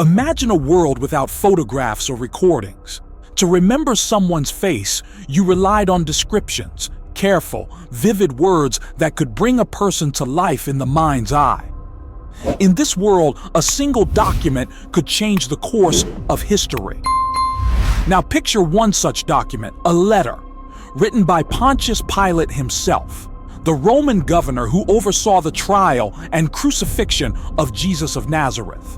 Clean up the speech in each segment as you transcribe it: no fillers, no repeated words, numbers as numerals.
Imagine a world without photographs or recordings. To remember someone's face, you relied on descriptions, careful, vivid words that could bring a person to life in the mind's eye. In this world, a single document could change the course of history. Now picture one such document, a letter, written by Pontius Pilate himself, the Roman governor who oversaw the trial and crucifixion of Jesus of Nazareth.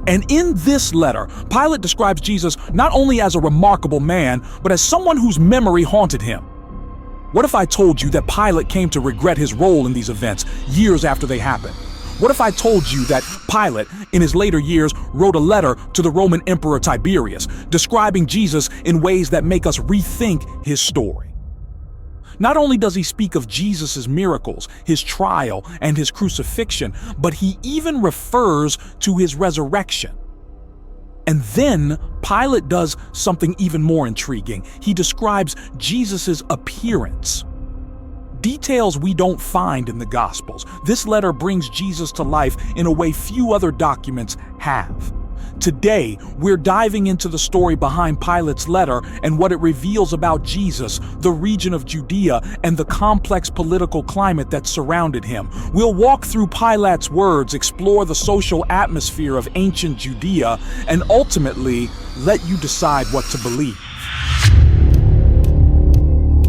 And in this letter, Pilate describes Jesus not only as a remarkable man, but as someone whose memory haunted him. What if I told you that Pilate came to regret his role in these events years after they happened? What if I told you that Pilate, in his later years, wrote a letter to the Roman Emperor Tiberius, describing Jesus in ways that make us rethink his story? Not only does he speak of Jesus' miracles, his trial, and his crucifixion, but he even refers to his resurrection. And then Pilate does something even more intriguing. He describes Jesus' appearance. Details we don't find in the Gospels. This letter brings Jesus to life in a way few other documents have. Today, we're diving into the story behind Pilate's letter and what it reveals about Jesus, the region of Judea, and the complex political climate that surrounded him. We'll walk through Pilate's words, explore the social atmosphere of ancient Judea, and ultimately let you decide what to believe.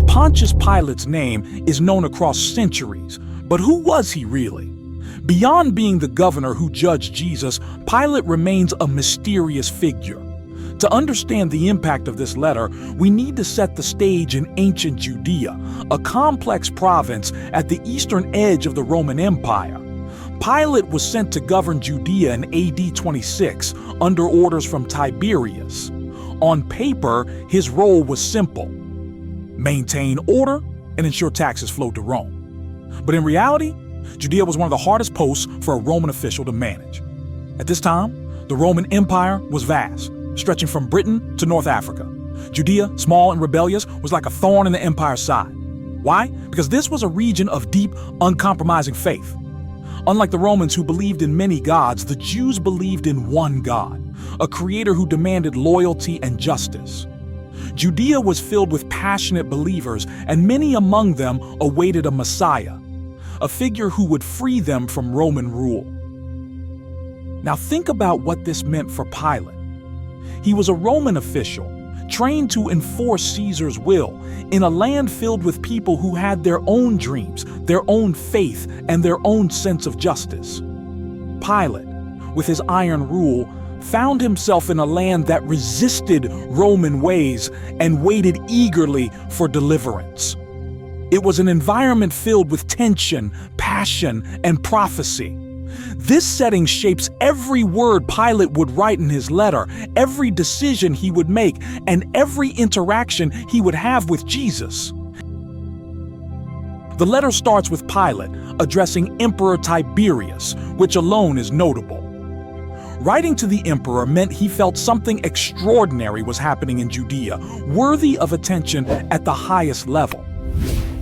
Pontius Pilate's name is known across centuries, but who was he really? Beyond being the governor who judged Jesus, Pilate remains a mysterious figure. To understand the impact of this letter, we need to set the stage in ancient Judea, a complex province at the eastern edge of the Roman Empire. Pilate was sent to govern Judea in AD 26 under orders from Tiberius. On paper, his role was simple: maintain order and ensure taxes flowed to Rome. But in reality, Judea was one of the hardest posts for a Roman official to manage. At this time, the Roman Empire was vast, stretching from Britain to North Africa. Judea, small and rebellious, was like a thorn in the empire's side. Why? Because this was a region of deep, uncompromising faith. Unlike the Romans who believed in many gods, the Jews believed in one God, a creator who demanded loyalty and justice. Judea was filled with passionate believers, and many among them awaited a Messiah, a figure who would free them from Roman rule. Now think about what this meant for Pilate. He was a Roman official, trained to enforce Caesar's will, in a land filled with people who had their own dreams, their own faith, and their own sense of justice. Pilate, with his iron rule, found himself in a land that resisted Roman ways and waited eagerly for deliverance. It was an environment filled with tension, passion, and prophecy. This setting shapes every word Pilate would write in his letter, every decision he would make, and every interaction he would have with Jesus. The letter starts with Pilate addressing Emperor Tiberius, which alone is notable. Writing to the emperor meant he felt something extraordinary was happening in Judea, worthy of attention at the highest level.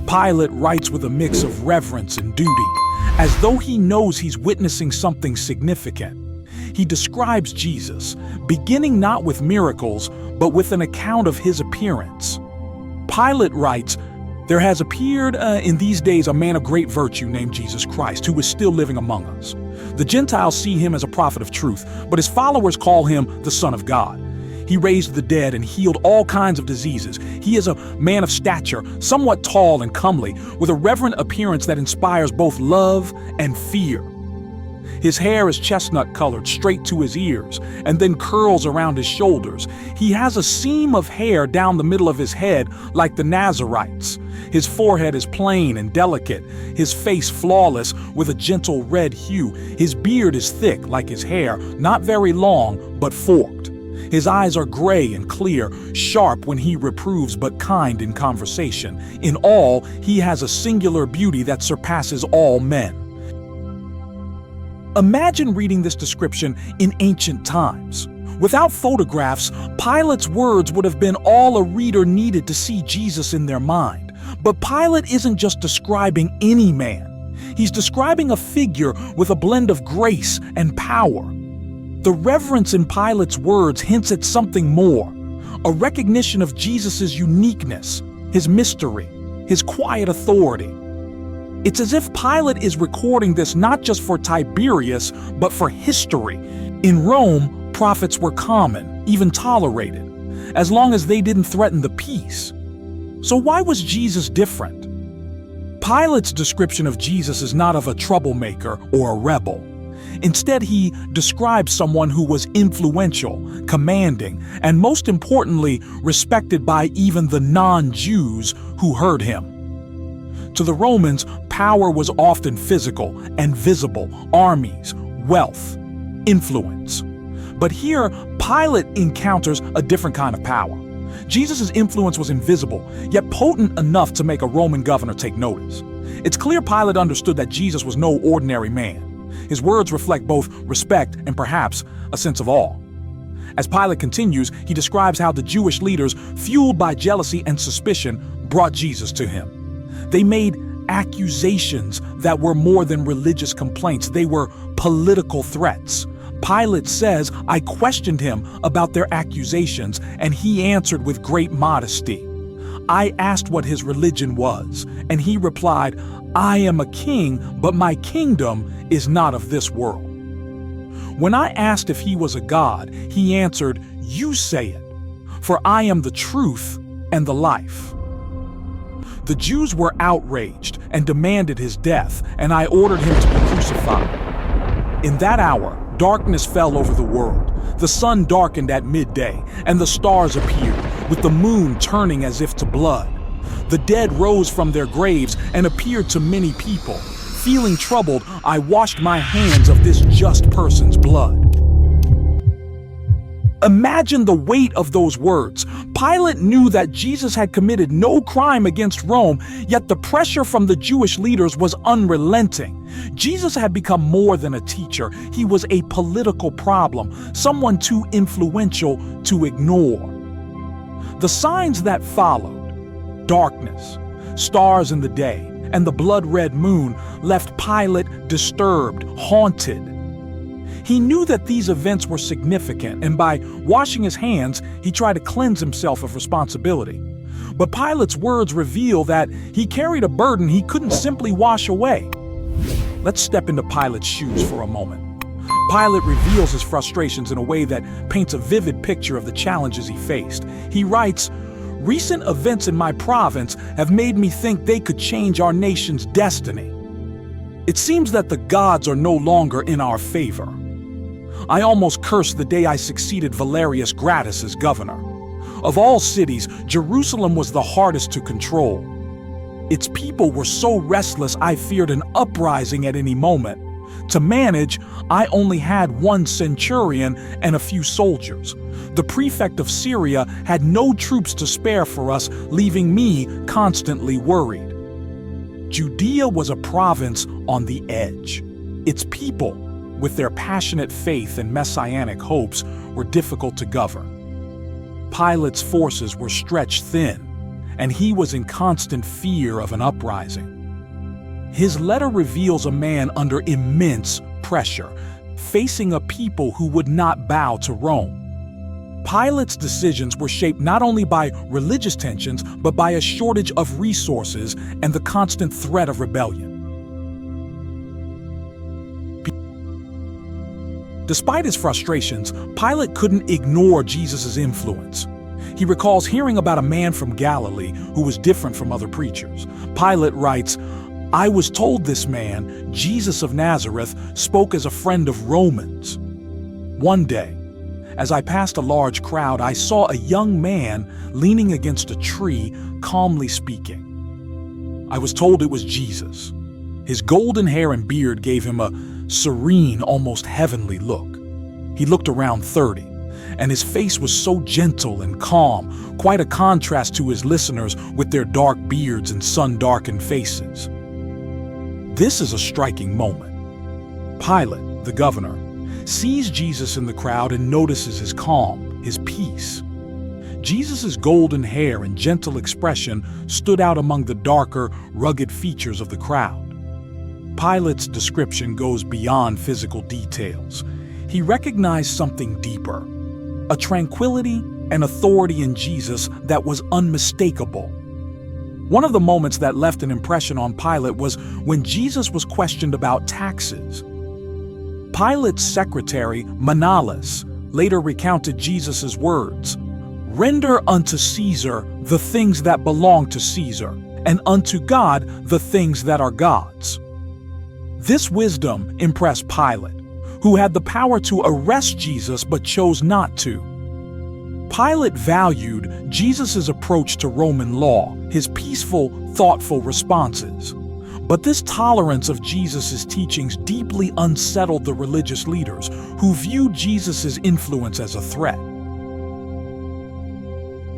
Pilate writes with a mix of reverence and duty, as though he knows he's witnessing something significant. He describes Jesus, beginning not with miracles, but with an account of his appearance. Pilate writes, "There has appeared in these days a man of great virtue named Jesus Christ, who is still living among us. The Gentiles see him as a prophet of truth, but his followers call him the Son of God. He raised the dead and healed all kinds of diseases. He is a man of stature, somewhat tall and comely, with a reverent appearance that inspires both love and fear. His hair is chestnut-colored, straight to his ears, and then curls around his shoulders. He has a seam of hair down the middle of his head like the Nazarites. His forehead is plain and delicate, his face flawless with a gentle red hue. His beard is thick like his hair, not very long, but forked. His eyes are gray and clear, sharp when he reproves but kind in conversation. In all, he has a singular beauty that surpasses all men." Imagine reading this description in ancient times. Without photographs, Pilate's words would have been all a reader needed to see Jesus in their mind. But Pilate isn't just describing any man. He's describing a figure with a blend of grace and power. The reverence in Pilate's words hints at something more, a recognition of Jesus' uniqueness, his mystery, his quiet authority. It's as if Pilate is recording this not just for Tiberius, but for history. In Rome, prophets were common, even tolerated, as long as they didn't threaten the peace. So why was Jesus different? Pilate's description of Jesus is not of a troublemaker or a rebel. Instead, he describes someone who was influential, commanding, and most importantly, respected by even the non-Jews who heard him. To the Romans, power was often physical and visible: armies, wealth, influence. But here, Pilate encounters a different kind of power. Jesus' influence was invisible, yet potent enough to make a Roman governor take notice. It's clear Pilate understood that Jesus was no ordinary man. His words reflect both respect and perhaps a sense of awe. As Pilate continues, he describes how the Jewish leaders, fueled by jealousy and suspicion, brought Jesus to him. They made accusations that were more than religious complaints. They were political threats. Pilate says, "I questioned him about their accusations, and he answered with great modesty. I asked what his religion was, and he replied, 'I am a king, but my kingdom is not of this world.' When I asked if he was a god, he answered, 'You say it, for I am the truth and the life.' The Jews were outraged and demanded his death, and I ordered him to be crucified. In that hour, darkness fell over the world. The sun darkened at midday, and the stars appeared, with the moon turning as if to blood. The dead rose from their graves and appeared to many people. Feeling troubled, I washed my hands of this just person's blood." Imagine the weight of those words. Pilate knew that Jesus had committed no crime against Rome, yet the pressure from the Jewish leaders was unrelenting. Jesus had become more than a teacher. He was a political problem, someone too influential to ignore. The signs that followed, darkness, stars in the day, and the blood-red moon, left Pilate disturbed, haunted. He knew that these events were significant, and by washing his hands, he tried to cleanse himself of responsibility. But Pilate's words reveal that he carried a burden he couldn't simply wash away. Let's step into Pilate's shoes for a moment. Pilate reveals his frustrations in a way that paints a vivid picture of the challenges he faced. He writes, "Recent events in my province have made me think they could change our nation's destiny. It seems that the gods are no longer in our favor. I almost cursed the day I succeeded Valerius Gratus as governor. Of all cities, Jerusalem was the hardest to control. Its people were so restless I feared an uprising at any moment. To manage, I only had one centurion and a few soldiers. The prefect of Syria had no troops to spare for us, leaving me constantly worried." Judea was a province on the edge. Its people, with their passionate faith and messianic hopes, were difficult to govern. Pilate's forces were stretched thin, and he was in constant fear of an uprising. His letter reveals a man under immense pressure, facing a people who would not bow to Rome. Pilate's decisions were shaped not only by religious tensions, but by a shortage of resources and the constant threat of rebellion. Despite his frustrations, Pilate couldn't ignore Jesus' influence. He recalls hearing about a man from Galilee who was different from other preachers. Pilate writes, "I was told this man, Jesus of Nazareth, spoke as a friend of Romans. One day, as I passed a large crowd, I saw a young man leaning against a tree, calmly speaking. I was told it was Jesus. His golden hair and beard gave him a serene, almost heavenly look. He looked around 30, and his face was so gentle and calm, quite a contrast to his listeners with their dark beards and sun-darkened faces." This is a striking moment. Pilate, the governor, sees Jesus in the crowd and notices his calm, his peace. Jesus' golden hair and gentle expression stood out among the darker, rugged features of the crowd. Pilate's description goes beyond physical details. he recognized something deeper, a tranquility and authority in Jesus that was unmistakable. One of the moments that left an impression on Pilate was when Jesus was questioned about taxes. Pilate's secretary, Manalis, later recounted Jesus' words, "Render unto Caesar the things that belong to Caesar, and unto God the things that are God's." This wisdom impressed Pilate, who had the power to arrest Jesus but chose not to. Pilate valued Jesus' approach to Roman law, his peaceful, thoughtful responses. But this tolerance of Jesus' teachings deeply unsettled the religious leaders, who viewed Jesus' influence as a threat.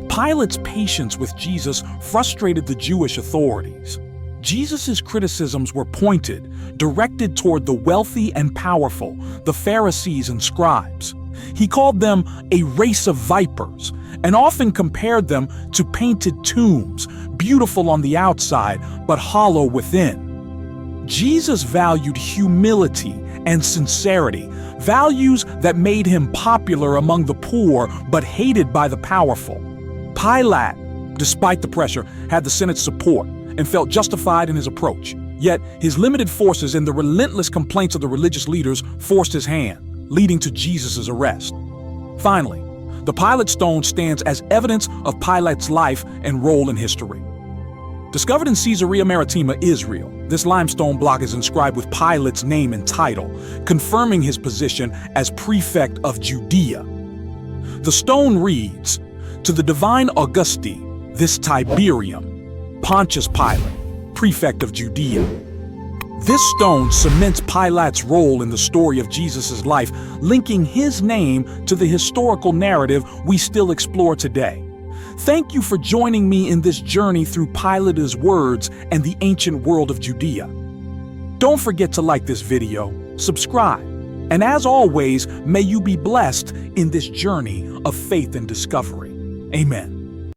Pilate's patience with Jesus frustrated the Jewish authorities. Jesus' criticisms were pointed, directed toward the wealthy and powerful, the Pharisees and scribes. He called them a race of vipers, and often compared them to painted tombs, beautiful on the outside, but hollow within. Jesus valued humility and sincerity, values that made him popular among the poor, but hated by the powerful. Pilate, despite the pressure, had the Senate's support and felt justified in his approach. Yet, his limited forces and the relentless complaints of the religious leaders forced his hand, leading to Jesus' arrest. Finally, the Pilate stone stands as evidence of Pilate's life and role in history. Discovered in Caesarea Maritima, Israel, this limestone block is inscribed with Pilate's name and title, confirming his position as prefect of Judea. The stone reads, "To the divine Augusti, this Tiberium, Pontius Pilate, prefect of Judea." This stone cements Pilate's role in the story of Jesus' life, linking his name to the historical narrative we still explore today. Thank you for joining me in this journey through Pilate's words and the ancient world of Judea. Don't forget to like this video, subscribe, and as always, may you be blessed in this journey of faith and discovery. Amen.